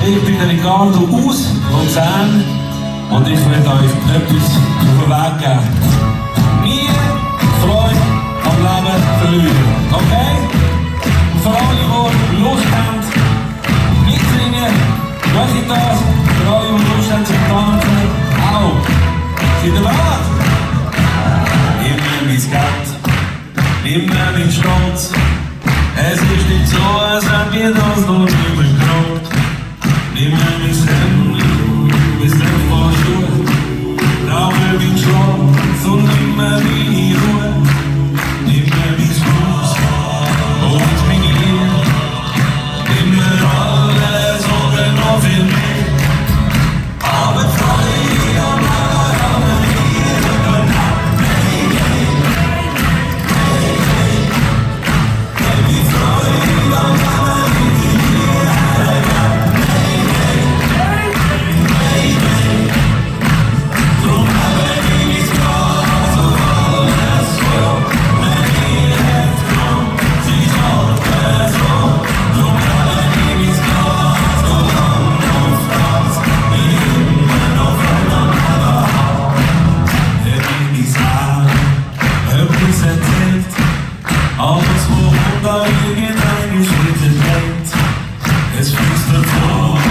Ich bin der Ricardo aus Luzern und ich werde euch etwas auf den Weg geben. Nie Freude am Leben verlieren, okay? Und für alle, die Lust haben, mitsingen, mache ich das. Für alle, die Lust haben zu tanzen, auch. Seid ihr bereit? Nimm mir mein Geld, nimm mir meinen Stolz. Es ist nicht so, als ob ihr das noch nie bekommt. Nimm mir mein Hemd, bis der Vorschuhe. Rauche meinen Schlaf und nimm mir meine Ruhe. Nimm mir mein Fuß und meine Ehe. Nimm mir alles und noch viel mehr. Aber Freude am Leben haben wir übernommen. Alles, worum da irgendeine Schritte bringt, es fließt davor.